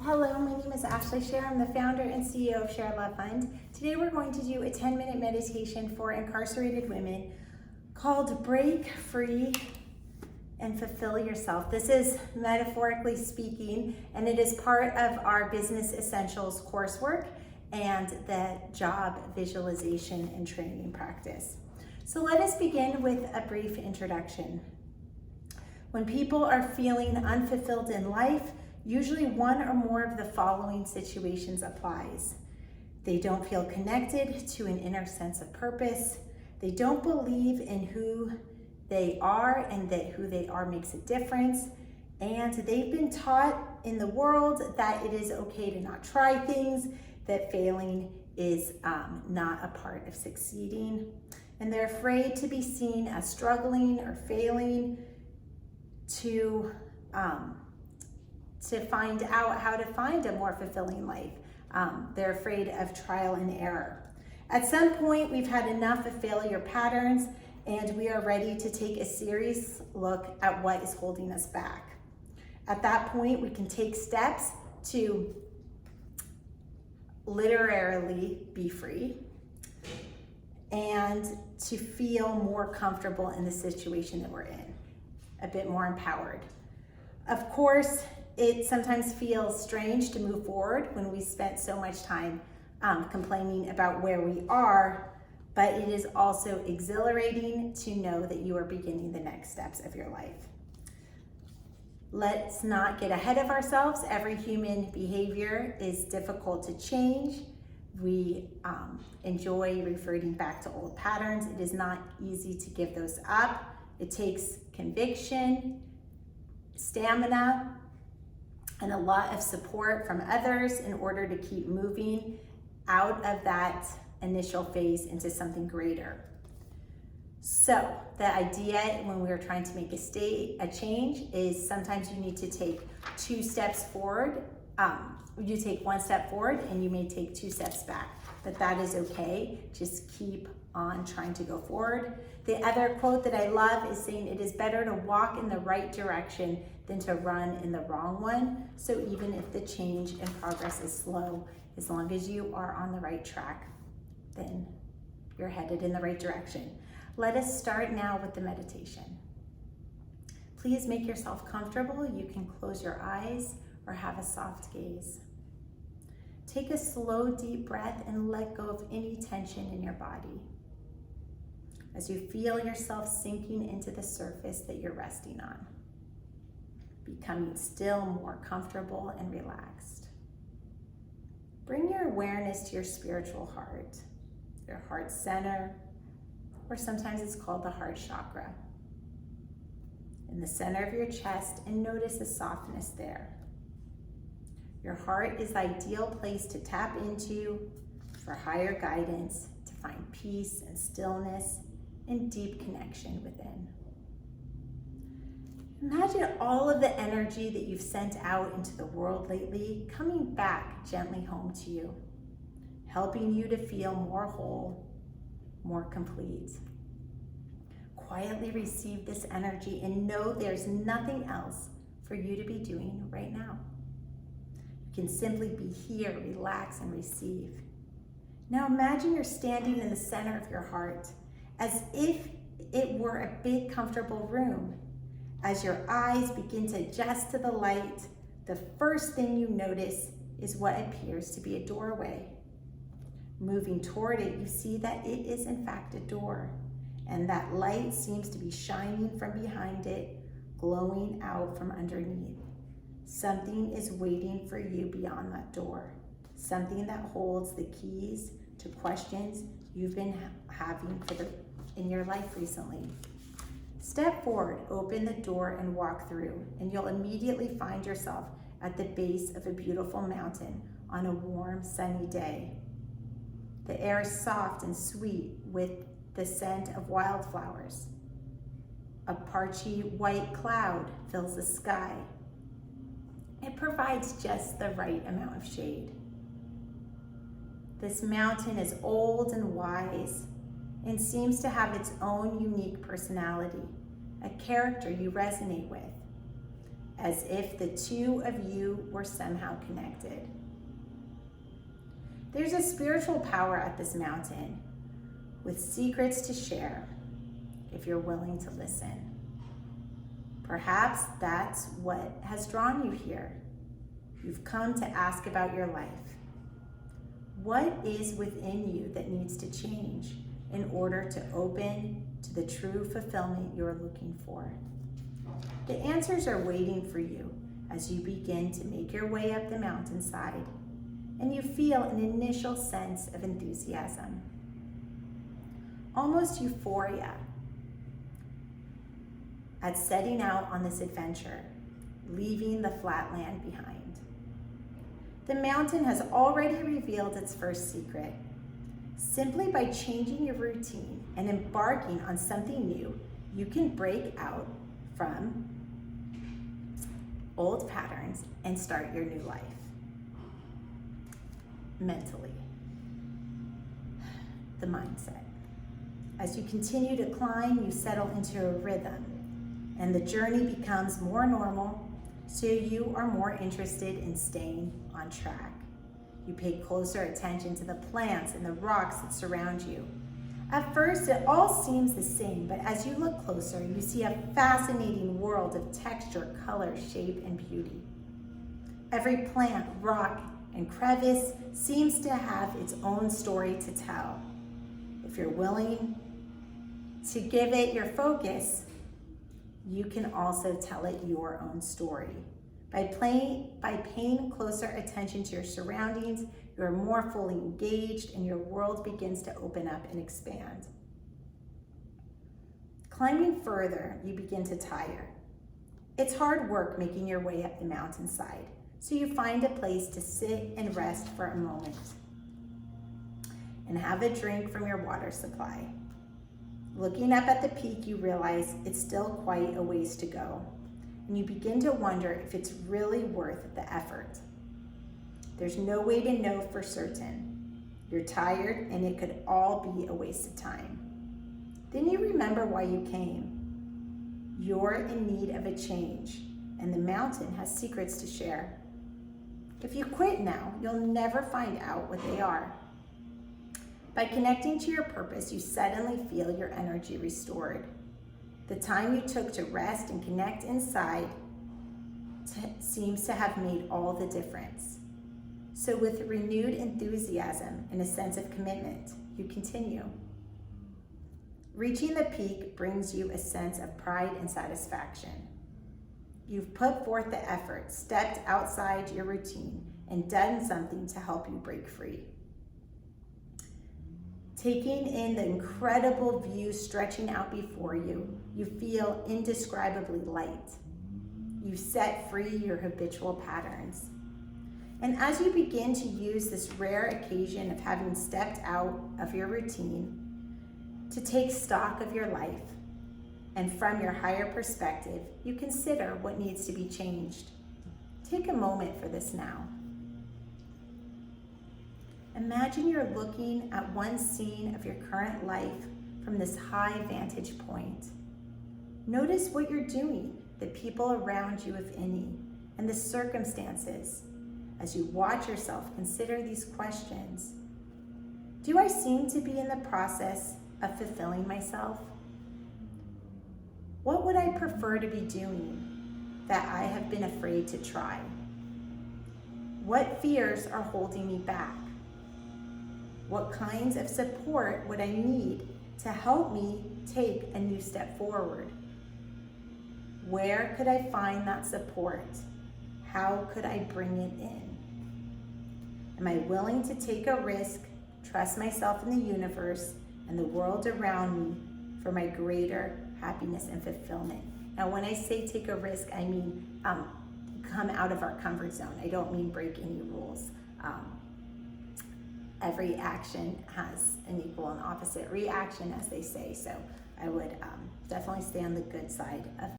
Hello, my name is Ashley Scher. I'm the founder and CEO of ShareLove.Fund. Today we're going to do a 10-minute meditation for incarcerated women called Break Free and Fulfill Yourself. This is metaphorically speaking, and it is part of our Business Essentials coursework and the job visualization and training practice. So let us begin with a brief introduction. When people are feeling unfulfilled in life, usually one or more of the following situations applies. They don't feel connected to an inner sense of purpose. They don't believe in who they are and that who they are makes a difference. And they've been taught in the world that it is okay to not try things, that failing is not a part of succeeding. And they're afraid to be seen as struggling or failing, to find out how to find a more fulfilling life. They're afraid of trial and error. At some point, we've had enough of failure patterns, and we are ready to take a serious look at what is holding us back. At that point, we can take steps to literally be free and to feel more comfortable in the situation that we're in, a bit more empowered. Of course, it sometimes feels strange to move forward when we spent so much time complaining about where we are, but it is also exhilarating to know that you are beginning the next steps of your life. Let's not get ahead of ourselves. Every human behavior is difficult to change. We enjoy reverting back to old patterns. It is not easy to give those up. It takes conviction, stamina, and a lot of support from others in order to keep moving out of that initial phase into something greater. So the idea when we're trying to make a change is sometimes you need to take 2 steps forward. You take 1 step forward and you may take 2 steps back, but that is okay. Just keep on trying to go forward. The other quote that I love is saying it is better to walk in the right direction than to run in the wrong one. So even if the change and progress is slow, as long as you are on the right track, then you're headed in the right direction. Let us start now with the meditation. Please make yourself comfortable. You can close your eyes or have a soft gaze. Take a slow, deep breath and let go of any tension in your body as you feel yourself sinking into the surface that you're resting on, becoming still more comfortable and relaxed. Bring your awareness to your spiritual heart, your heart center, or sometimes it's called the heart chakra, in the center of your chest, and notice the softness there. Your heart is the ideal place to tap into for higher guidance, to find peace and stillness and deep connection within. Imagine all of the energy that you've sent out into the world lately coming back gently home to you, helping you to feel more whole, more complete. Quietly receive this energy and know there's nothing else for you to be doing right now. You can simply be here, relax, and receive. Now imagine you're standing in the center of your heart as if it were a big, comfortable room. As your eyes begin to adjust to the light, the first thing you notice is what appears to be a doorway. Moving toward it, you see that it is in fact a door, and that light seems to be shining from behind it, glowing out from underneath. Something is waiting for you beyond that door, something that holds the keys to questions you've been having in your life recently. Step forward, open the door, and walk through, and you'll immediately find yourself at the base of a beautiful mountain on a warm, sunny day. The air is soft and sweet with the scent of wildflowers. A parchy white cloud fills the sky. It provides just the right amount of shade. This mountain is old and wise and seems to have its own unique personality, a character you resonate with. as if the two of you were somehow connected. There's a spiritual power at this mountain with secrets to share if you're willing to listen. Perhaps that's what has drawn you here. You've come to ask about your life. What is within you that needs to change in order to open to the true fulfillment you're looking for? The answers are waiting for you as you begin to make your way up the mountainside, and you feel an initial sense of enthusiasm, almost euphoria, at setting out on this adventure, leaving the flat land behind. The mountain has already revealed its first secret. Simply by changing your routine and embarking on something new, you can break out from old patterns and start your new life. Mentally. The mindset. As you continue to climb, you settle into a rhythm, and the journey becomes more normal, so you are more interested in staying on track. You pay closer attention to the plants and the rocks that surround you. At first, it all seems the same, but as you look closer, you see a fascinating world of texture, color, shape, and beauty. Every plant, rock, and crevice seems to have its own story to tell. If you're willing to give it your focus, you can also tell it your own story. By paying closer attention to your surroundings, you're more fully engaged and your world begins to open up and expand. Climbing further, you begin to tire. It's hard work making your way up the mountainside, so you find a place to sit and rest for a moment and have a drink from your water supply. Looking up at the peak, you realize it's still quite a ways to go, and you begin to wonder if it's really worth the effort. There's no way to know for certain. You're tired, and it could all be a waste of time. Then you remember why you came. You're in need of a change, and the mountain has secrets to share. If you quit now, you'll never find out what they are. By connecting to your purpose, you suddenly feel your energy restored. The time you took to rest and connect inside seems to have made all the difference. So with renewed enthusiasm and a sense of commitment, you continue. Reaching the peak brings you a sense of pride and satisfaction. You've put forth the effort, stepped outside your routine, and done something to help you break free. Taking in the incredible view stretching out before you, you feel indescribably light. You set free your habitual patterns. And as you begin to use this rare occasion of having stepped out of your routine to take stock of your life, and from your higher perspective, you consider what needs to be changed. Take a moment for this now. Imagine you're looking at one scene of your current life from this high vantage point. Notice what you're doing, the people around you, if any, and the circumstances. As you watch yourself, consider these questions. Do I seem to be in the process of fulfilling myself? What would I prefer to be doing that I have been afraid to try? What fears are holding me back? What kinds of support would I need to help me take a new step forward? Where could I find that support? How could I bring it in? Am I willing to take a risk, trust myself in the universe and the world around me for my greater happiness and fulfillment? Now, when I say take a risk, I mean come out of our comfort zone. I don't mean break any rules. Every action has an equal and opposite reaction, as they say. So I would definitely stay on the good side of